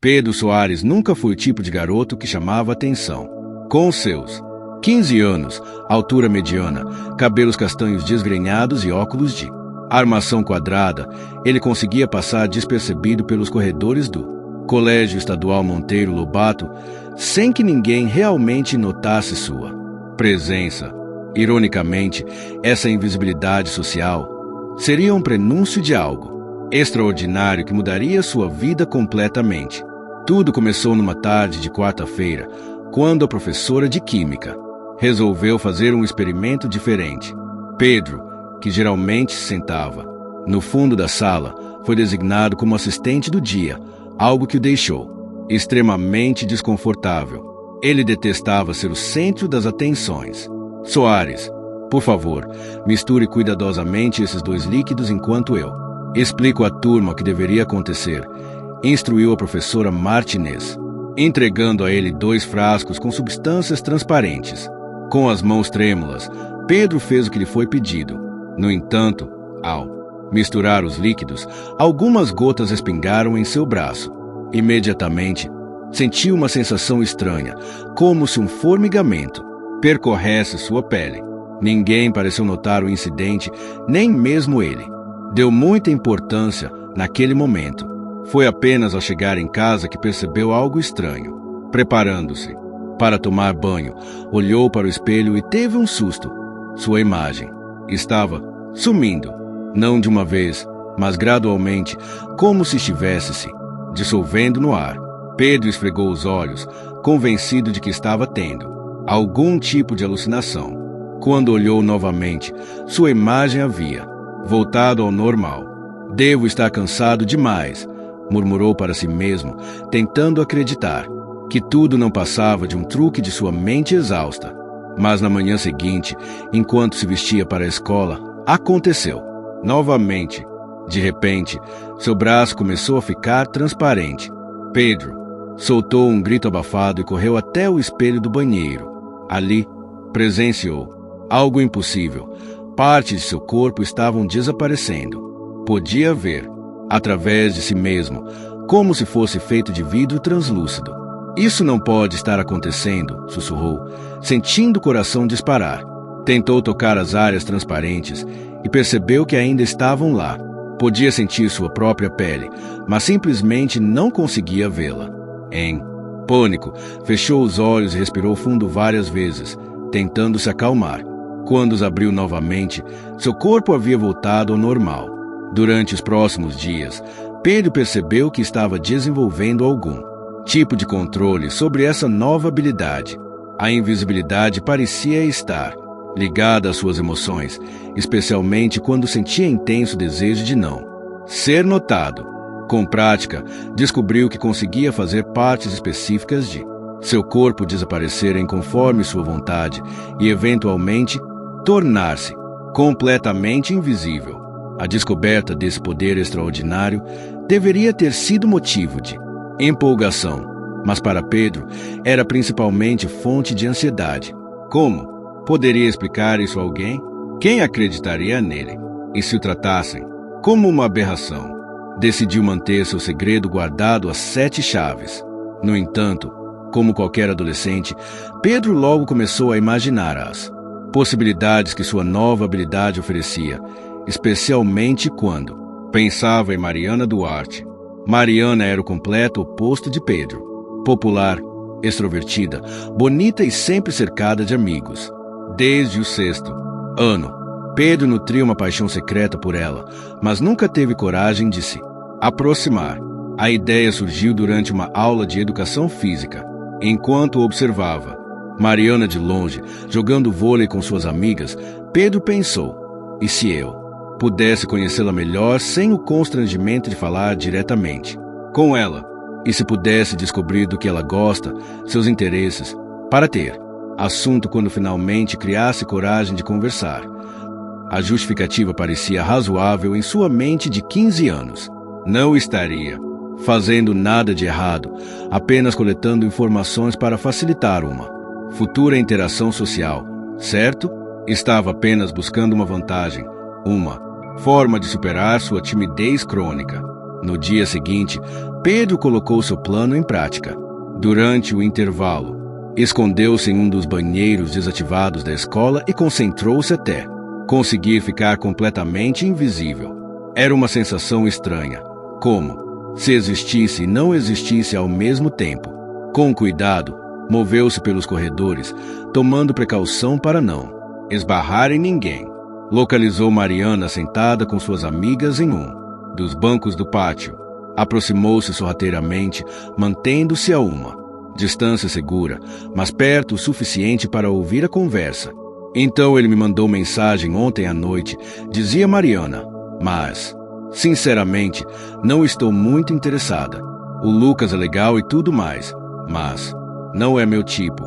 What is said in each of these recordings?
Pedro Soares nunca foi o tipo de garoto que chamava atenção. Com seus 15 anos, altura mediana, cabelos castanhos desgrenhados e óculos de armação quadrada, ele conseguia passar despercebido pelos corredores do Colégio Estadual Monteiro Lobato sem que ninguém realmente notasse sua presença. Ironicamente, essa invisibilidade social seria um prenúncio de algo extraordinário que mudaria sua vida completamente. Tudo começou numa tarde de quarta-feira, quando a professora de Química resolveu fazer um experimento diferente. Pedro, que geralmente se sentava no fundo da sala, foi designado como assistente do dia, algo que o deixou extremamente desconfortável. Ele detestava ser o centro das atenções. Soares, por favor, misture cuidadosamente esses 2 líquidos enquanto eu explico à turma o que deveria acontecer, instruiu a professora Martinez, entregando a ele 2 frascos com substâncias transparentes. Com as mãos trêmulas, Pedro fez o que lhe foi pedido. No entanto, ao misturar os líquidos, algumas gotas respingaram em seu braço. Imediatamente, sentiu uma sensação estranha, como se um formigamento percorresse sua pele. Ninguém pareceu notar o incidente, nem mesmo ele. Deu muita importância naquele momento. Foi apenas ao chegar em casa que percebeu algo estranho. Preparando-se para tomar banho, olhou para o espelho e teve um susto. Sua imagem estava sumindo, não de uma vez, mas gradualmente, como se estivesse se dissolvendo no ar. Pedro esfregou os olhos, convencido de que estava tendo algum tipo de alucinação. Quando olhou novamente, sua imagem havia voltado ao normal. Devo estar cansado demais, murmurou para si mesmo, tentando acreditar que tudo não passava de um truque de sua mente exausta. Mas na manhã seguinte, enquanto se vestia para a escola, aconteceu. Novamente, de repente, seu braço começou a ficar transparente. Pedro soltou um grito abafado e correu até o espelho do banheiro. Ali, presenciou algo impossível. Partes de seu corpo estavam desaparecendo. Podia ver, através de si mesmo, como se fosse feito de vidro translúcido. Isso não pode estar acontecendo, sussurrou, sentindo o coração disparar. Tentou tocar as áreas transparentes e percebeu que ainda estavam lá. Podia sentir sua própria pele, mas simplesmente não conseguia vê-la. Em pânico, fechou os olhos e respirou fundo várias vezes, tentando se acalmar. Quando os abriu novamente, seu corpo havia voltado ao normal. Durante os próximos dias, Pedro percebeu que estava desenvolvendo algum tipo de controle sobre essa nova habilidade. A invisibilidade parecia estar ligada às suas emoções, especialmente quando sentia intenso desejo de não ser notado. Com prática, descobriu que conseguia fazer partes específicas de seu corpo desaparecerem conforme sua vontade e, eventualmente, tornar-se completamente invisível. A descoberta desse poder extraordinário deveria ter sido motivo de empolgação, mas para Pedro era principalmente fonte de ansiedade. Como poderia explicar isso a alguém? Quem acreditaria nele? E se o tratassem como uma aberração? Decidiu manter seu segredo guardado às 7 chaves. No entanto, como qualquer adolescente, Pedro logo começou a imaginar as possibilidades que sua nova habilidade oferecia, especialmente quando pensava em Mariana Duarte. Mariana era o completo oposto de Pedro. Popular, extrovertida, bonita e sempre cercada de amigos. Desde o 6º ano, Pedro nutria uma paixão secreta por ela, mas nunca teve coragem de se aproximar. A ideia surgiu durante uma aula de educação física. Enquanto observava Mariana de longe, jogando vôlei com suas amigas, Pedro pensou: e se eu pudesse conhecê-la melhor sem o constrangimento de falar diretamente com ela? E se pudesse descobrir do que ela gosta, seus interesses, para ter assunto quando finalmente criasse coragem de conversar? A justificativa parecia razoável em sua mente de 15 anos. Não estaria fazendo nada de errado, apenas coletando informações para facilitar uma futura interação social, certo? Estava apenas buscando uma vantagem, uma forma de superar sua timidez crônica. No dia seguinte, Pedro colocou seu plano em prática. Durante o intervalo, escondeu-se em um dos banheiros desativados da escola e concentrou-se até conseguir ficar completamente invisível. Era uma sensação estranha, como se existisse e não existisse ao mesmo tempo. Com cuidado, moveu-se pelos corredores, tomando precaução para não esbarrar em ninguém. Localizou Mariana sentada com suas amigas em um dos bancos do pátio. Aproximou-se sorrateiramente, mantendo-se a uma distância segura, mas perto o suficiente para ouvir a conversa. Então ele me mandou mensagem ontem à noite, dizia Mariana, mas, sinceramente, não estou muito interessada. O Lucas é legal e tudo mais, mas não é meu tipo.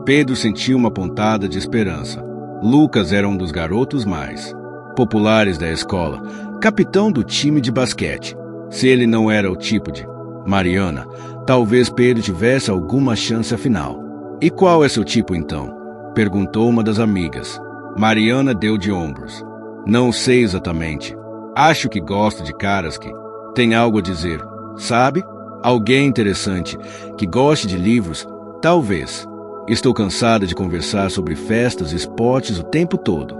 Pedro sentiu uma pontada de esperança. Lucas era um dos garotos mais populares da escola, capitão do time de basquete. Se ele não era o tipo de Mariana, talvez Pedro tivesse alguma chance afinal. E qual é seu tipo então? Perguntou uma das amigas. Mariana deu de ombros. Não sei exatamente. Acho que gosto de caras que têm algo a dizer, sabe? Alguém interessante, que goste de livros, talvez. Estou cansada de conversar sobre festas e esportes o tempo todo.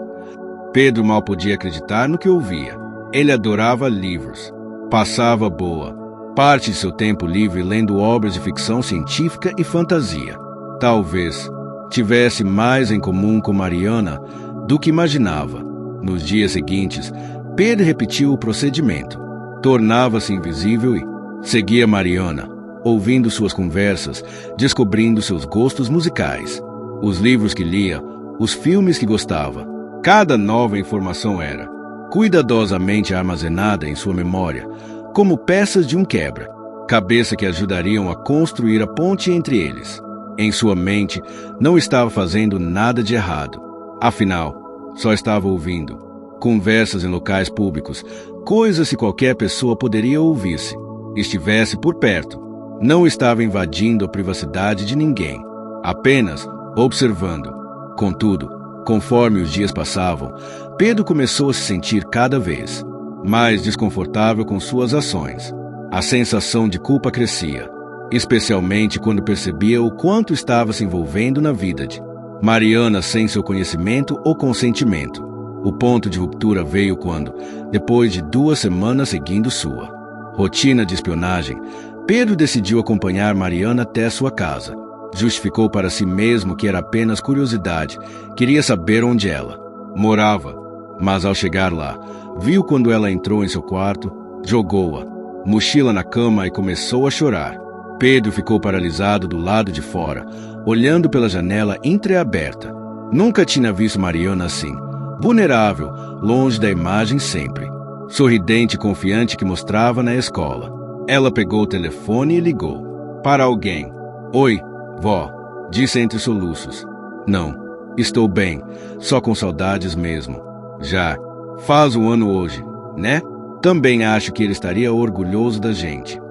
Pedro mal podia acreditar no que ouvia. Ele adorava livros. Passava boa parte de seu tempo livre lendo obras de ficção científica e fantasia. Talvez tivesse mais em comum com Mariana do que imaginava. Nos dias seguintes, Pedro repetiu o procedimento. Tornava-se invisível e seguia Mariana, ouvindo suas conversas, descobrindo seus gostos musicais, os livros que lia, os filmes que gostava. Cada nova informação era cuidadosamente armazenada em sua memória, como peças de um quebra-cabeça que ajudariam a construir a ponte entre eles. Em sua mente, não estava fazendo nada de errado. Afinal, só estava ouvindo conversas em locais públicos, coisas que qualquer pessoa poderia ouvir se estivesse por perto. Não estava invadindo a privacidade de ninguém, apenas observando. Contudo, conforme os dias passavam, Pedro começou a se sentir cada vez mais desconfortável com suas ações. A sensação de culpa crescia, especialmente quando percebia o quanto estava se envolvendo na vida de Mariana sem seu conhecimento ou consentimento. O ponto de ruptura veio quando, depois de 2 semanas seguindo sua rotina de espionagem, Pedro decidiu acompanhar Mariana até sua casa. Justificou para si mesmo que era apenas curiosidade, queria saber onde ela morava. Mas ao chegar lá, viu quando ela entrou em seu quarto, jogou a mochila na cama e começou a chorar. Pedro ficou paralisado do lado de fora, olhando pela janela entreaberta. Nunca tinha visto Mariana assim, vulnerável, longe da imagem sempre sorridente e confiante que mostrava na escola. Ela pegou o telefone e ligou para alguém. Oi, vó, disse entre soluços. Não, estou bem, só com saudades mesmo. Já faz 1 ano hoje, né? Também acho que ele estaria orgulhoso da gente.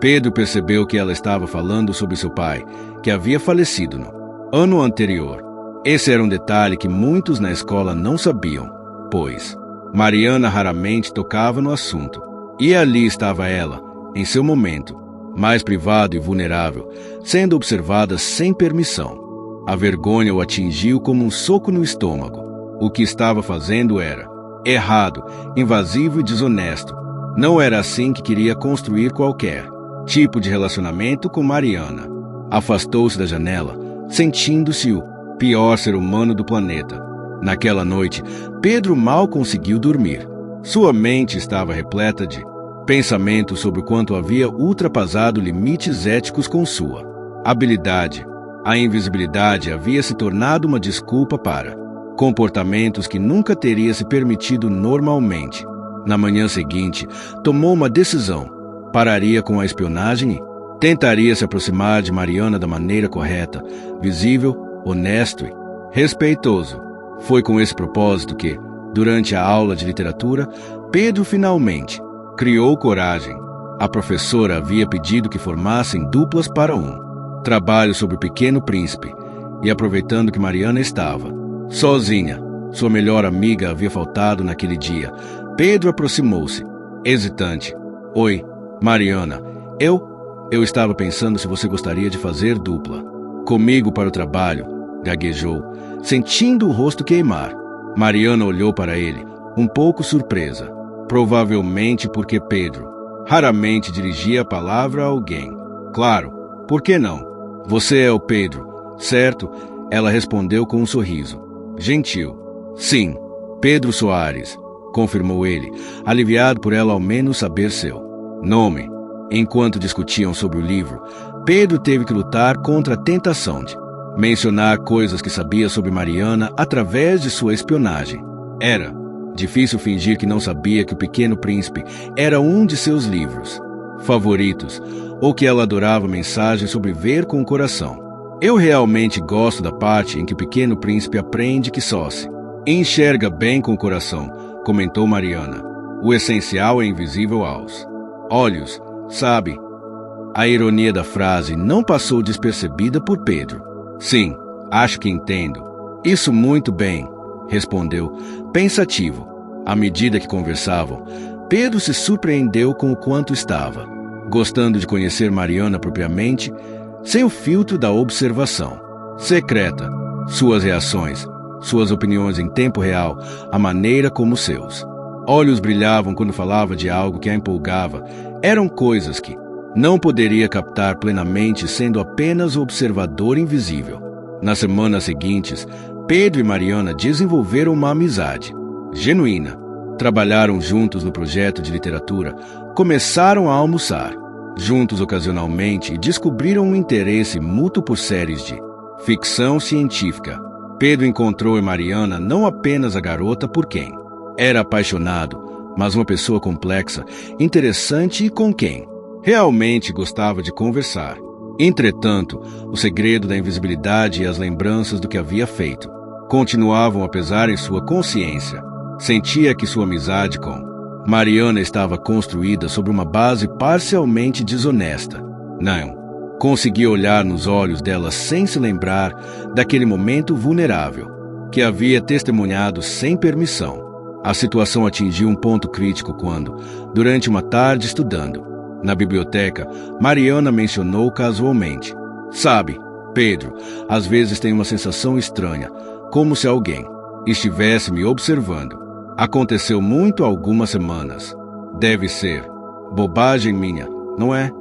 Pedro percebeu que ela estava falando sobre seu pai, que havia falecido no ano anterior. Esse era um detalhe que muitos na escola não sabiam, pois Mariana raramente tocava no assunto. E ali estava ela, em seu momento mais privado e vulnerável, sendo observada sem permissão. A vergonha o atingiu como um soco no estômago. O que estava fazendo era errado, invasivo e desonesto. Não era assim que queria construir qualquer tipo de relacionamento com Mariana. Afastou-se da janela, sentindo-se o pior ser humano do planeta. Naquela noite, Pedro mal conseguiu dormir. Sua mente estava repleta de pensamentos sobre o quanto havia ultrapassado limites éticos com sua habilidade. A invisibilidade havia se tornado uma desculpa para comportamentos que nunca teria se permitido normalmente. Na manhã seguinte, tomou uma decisão. Pararia com a espionagem e tentaria se aproximar de Mariana da maneira correta, visível, honesto e respeitoso. Foi com esse propósito que, durante a aula de literatura, Pedro finalmente criou coragem. A professora havia pedido que formassem duplas para um trabalho sobre o Pequeno Príncipe, e aproveitando que Mariana estava sozinha, sua melhor amiga havia faltado naquele dia, Pedro aproximou-se, hesitante. Oi, Mariana, Eu estava pensando se você gostaria de fazer dupla. Comigo para o trabalho, gaguejou, sentindo o rosto queimar. Mariana olhou para ele, um pouco surpresa. Provavelmente porque Pedro raramente dirigia a palavra a alguém. Claro, por que não? Você é o Pedro, certo? Ela respondeu com um sorriso. Gentil. Sim, Pedro Soares, confirmou ele, aliviado por ela ao menos saber seu nome. Enquanto discutiam sobre o livro, Pedro teve que lutar contra a tentação de mencionar coisas que sabia sobre Mariana através de sua espionagem. Era difícil fingir que não sabia que O Pequeno Príncipe era um de seus livros favoritos, ou que ela adorava mensagens sobre ver com o coração. Eu realmente gosto da parte em que O Pequeno Príncipe aprende que só se enxerga bem com o coração, comentou Mariana. O essencial é invisível aos olhos, sabe? A ironia da frase não passou despercebida por Pedro. Sim, acho que entendo. Isso muito bem, respondeu, pensativo. À medida que conversavam, Pedro se surpreendeu com o quanto estava gostando de conhecer Mariana propriamente, sem o filtro da observação secreta, suas reações, suas opiniões em tempo real, a maneira como seus olhos brilhavam quando falava de algo que a empolgava. Eram coisas que não poderia captar plenamente sendo apenas o observador invisível. Nas semanas seguintes, Pedro e Mariana desenvolveram uma amizade genuína. Trabalharam juntos no projeto de literatura, começaram a almoçar juntos ocasionalmente e descobriram um interesse mútuo por séries de ficção científica. Pedro encontrou em Mariana não apenas a garota por quem era apaixonado, mas uma pessoa complexa, interessante e com quem realmente gostava de conversar. Entretanto, o segredo da invisibilidade e as lembranças do que havia feito continuavam a pesar em sua consciência. Sentia que sua amizade com Mariana estava construída sobre uma base parcialmente desonesta. Não conseguia olhar nos olhos dela sem se lembrar daquele momento vulnerável que havia testemunhado sem permissão. A situação atingiu um ponto crítico quando, durante uma tarde estudando na biblioteca, Mariana mencionou casualmente: "Sabe, Pedro, às vezes tenho uma sensação estranha, como se alguém estivesse me observando. Aconteceu muito há algumas semanas. Deve ser bobagem minha, não é?"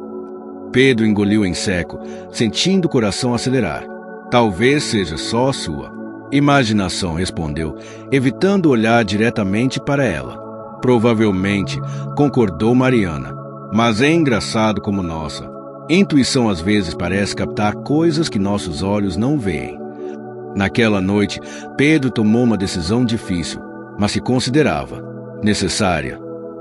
Pedro engoliu em seco, sentindo o coração acelerar. "Talvez seja só a sua imaginação", respondeu, evitando olhar diretamente para ela. "Provavelmente", concordou Mariana. "Mas é engraçado como nossa intuição às vezes parece captar coisas que nossos olhos não veem." Naquela noite, Pedro tomou uma decisão difícil, mas que considerava necessária.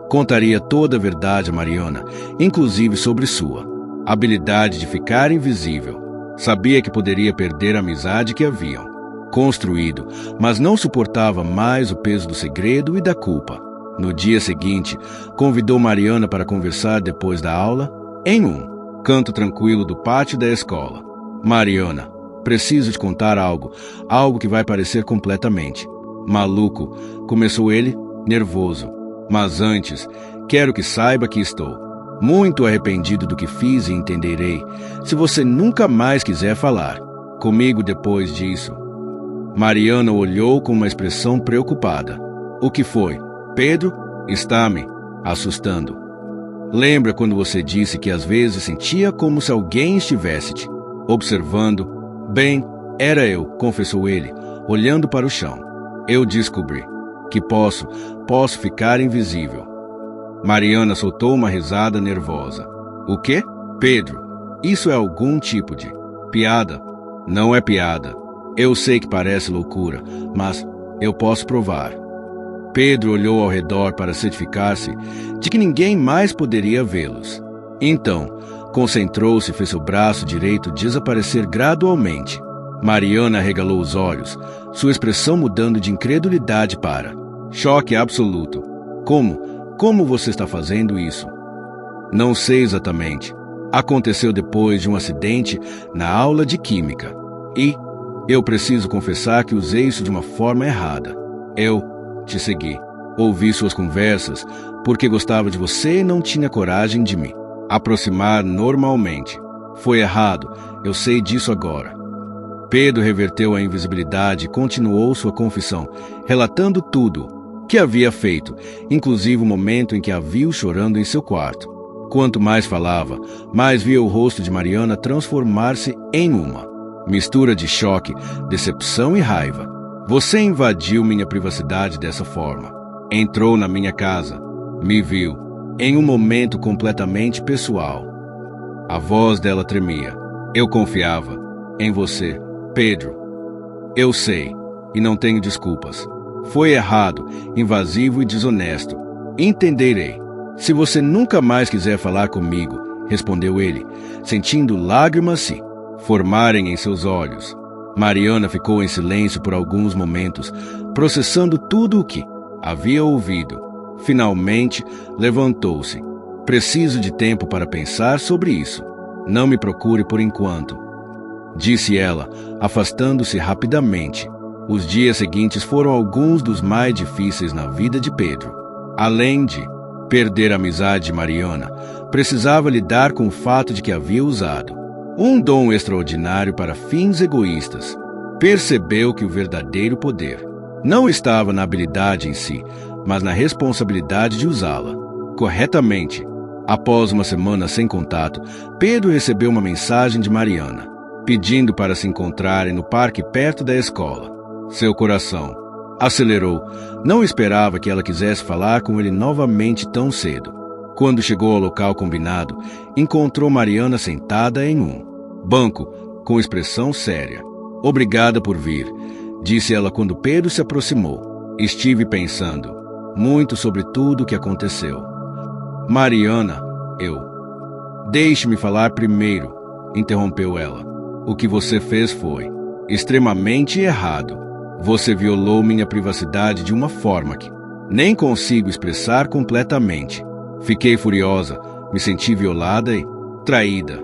Contaria toda a verdade a Mariana, inclusive sobre sua habilidade de ficar invisível. Sabia que poderia perder a amizade que haviam construído, mas não suportava mais o peso do segredo e da culpa. No dia seguinte, convidou Mariana para conversar depois da aula, em um canto tranquilo do pátio da escola. "Mariana, preciso te contar algo que vai parecer completamente maluco", começou ele, nervoso. "Mas antes, quero que saiba que estou muito arrependido do que fiz e entenderei se você nunca mais quiser falar comigo depois disso." Mariana olhou com uma expressão preocupada. "O que foi? Pedro está me assustando. Lembra quando você disse que às vezes sentia como se alguém estivesse te observando?" "Bem, era eu", confessou ele, olhando para o chão. "Eu descobri que posso ficar invisível." Mariana soltou uma risada nervosa. "O quê? Pedro, isso é algum tipo de piada?" "Não é piada. Eu sei que parece loucura, mas eu posso provar." Pedro olhou ao redor para certificar-se de que ninguém mais poderia vê-los. Então, concentrou-se e fez seu braço direito desaparecer gradualmente. Mariana arregalou os olhos, sua expressão mudando de incredulidade para choque absoluto. Como você está fazendo isso?" "Não sei exatamente. Aconteceu depois de um acidente na aula de química. E eu preciso confessar que usei isso de uma forma errada. Eu te segui. Ouvi suas conversas porque gostava de você e não tinha coragem de me aproximar normalmente. Foi errado, eu sei disso agora. Pedro reverteu a invisibilidade e continuou sua confissão, relatando tudo que havia feito, inclusive o momento em que a viu chorando em seu quarto. Quanto mais falava, mais via o rosto de Mariana transformar-se em uma mistura de choque, decepção e raiva. Você invadiu minha privacidade dessa forma. Entrou na minha casa, me viu, em um momento completamente pessoal. A voz dela tremia. Eu confiava em você, Pedro. Eu sei, e não tenho desculpas. Foi errado, invasivo e desonesto. Entenderei. Se você nunca mais quiser falar comigo, respondeu ele, sentindo lágrimas se formarem em seus olhos. Mariana ficou em silêncio por alguns momentos, processando tudo o que havia ouvido. Finalmente, levantou-se. Preciso de tempo para pensar sobre isso. Não me procure por enquanto, disse ela, afastando-se rapidamente. Os dias seguintes foram alguns dos mais difíceis na vida de Pedro. Além de perder a amizade de Mariana, precisava lidar com o fato de que havia usado um dom extraordinário para fins egoístas. Percebeu que o verdadeiro poder não estava na habilidade em si, mas na responsabilidade de usá-la corretamente. Após uma semana sem contato, Pedro recebeu uma mensagem de Mariana, pedindo para se encontrarem no parque perto da escola. Seu coração acelerou. Não esperava que ela quisesse falar com ele novamente tão cedo. Quando chegou ao local combinado, encontrou Mariana sentada em um banco, com expressão séria. Obrigada por vir, disse ela quando Pedro se aproximou. Estive pensando muito sobre tudo o que aconteceu. Mariana, Deixe-me falar primeiro, interrompeu ela. O que você fez foi extremamente errado. Você violou minha privacidade de uma forma que nem consigo expressar completamente. Fiquei furiosa, me senti violada e traída.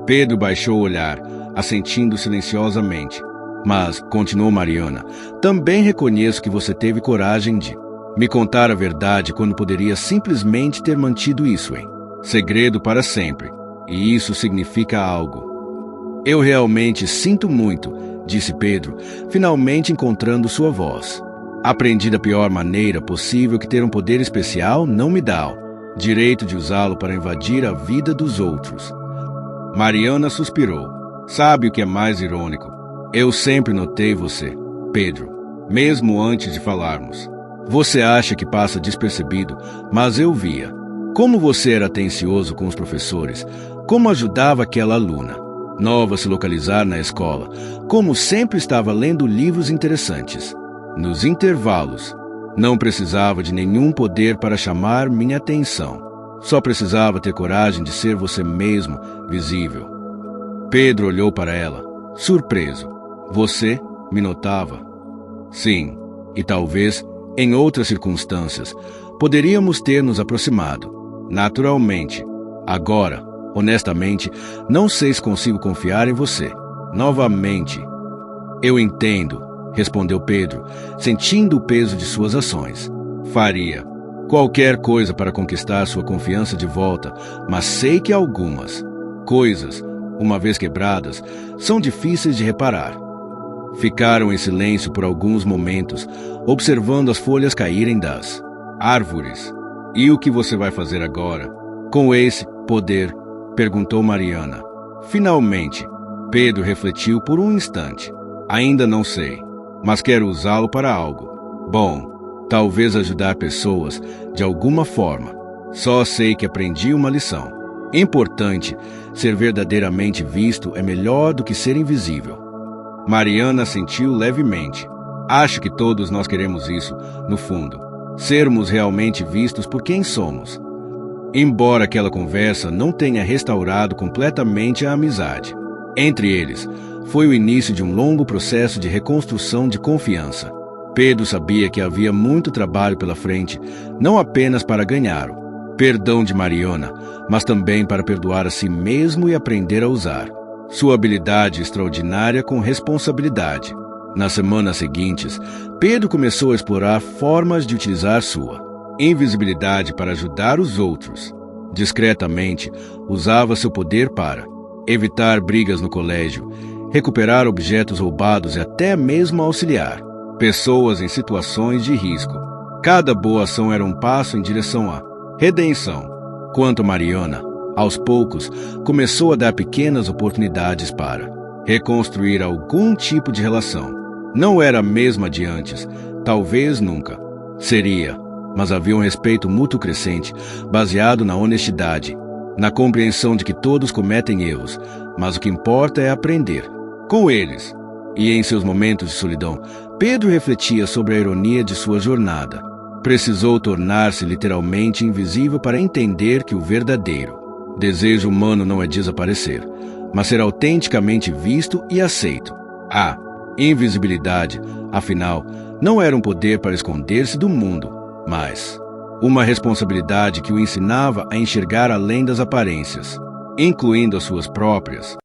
Pedro baixou o olhar, assentindo silenciosamente. Mas, continuou Mariana, também reconheço que você teve coragem de me contar a verdade quando poderia simplesmente ter mantido isso em segredo para sempre. E isso significa algo. Eu realmente sinto muito, disse Pedro, finalmente encontrando sua voz. Aprendi da pior maneira possível que ter um poder especial não me dá o direito de usá-lo para invadir a vida dos outros. Mariana suspirou. Sabe o que é mais irônico? Eu sempre notei você, Pedro, mesmo antes de falarmos. Você acha que passa despercebido, mas eu via. Como você era atencioso com os professores, como ajudava aquela aluna nova a se localizar na escola, como sempre estava lendo livros interessantes. Nos intervalos, não precisava de nenhum poder para chamar minha atenção. Só precisava ter coragem de ser você mesmo, visível. Pedro olhou para ela, surpreso. Você me notava? Sim, e talvez, em outras circunstâncias, poderíamos ter nos aproximado. Naturalmente. Agora, honestamente, não sei se consigo confiar em você. Novamente. Eu entendo, respondeu Pedro, sentindo o peso de suas ações. Faria qualquer coisa para conquistar sua confiança de volta, mas sei que algumas coisas, uma vez quebradas, são difíceis de reparar. Ficaram em silêncio por alguns momentos, observando as folhas caírem das árvores. E o que você vai fazer agora com esse poder? Perguntou Mariana. Finalmente, Pedro refletiu por um instante. Ainda não sei, mas quero usá-lo para algo. Bom, talvez ajudar pessoas de alguma forma. Só sei que aprendi uma lição. Importante, ser verdadeiramente visto é melhor do que ser invisível. Mariana sentiu levemente. Acho que todos nós queremos isso, no fundo. Sermos realmente vistos por quem somos. Embora aquela conversa não tenha restaurado completamente a amizade entre eles, foi o início de um longo processo de reconstrução de confiança. Pedro sabia que havia muito trabalho pela frente, não apenas para ganhar o perdão de Mariana, mas também para perdoar a si mesmo e aprender a usar sua habilidade extraordinária com responsabilidade. Nas semanas seguintes, Pedro começou a explorar formas de utilizar sua invisibilidade para ajudar os outros. Discretamente, usava seu poder para evitar brigas no colégio, recuperar objetos roubados e até mesmo auxiliar pessoas em situações de risco. Cada boa ação era um passo em direção à redenção. Quanto a Mariana, aos poucos, começou a dar pequenas oportunidades para reconstruir algum tipo de relação. Não era a mesma de antes, talvez nunca seria, mas havia um respeito mútuo crescente, baseado na honestidade, na compreensão de que todos cometem erros, mas o que importa é aprender com eles. E em seus momentos de solidão, Pedro refletia sobre a ironia de sua jornada. Precisou tornar-se literalmente invisível para entender que o verdadeiro desejo humano não é desaparecer, mas ser autenticamente visto e aceito. A invisibilidade, afinal, não era um poder para esconder-se do mundo, mas uma responsabilidade que o ensinava a enxergar além das aparências, incluindo as suas próprias.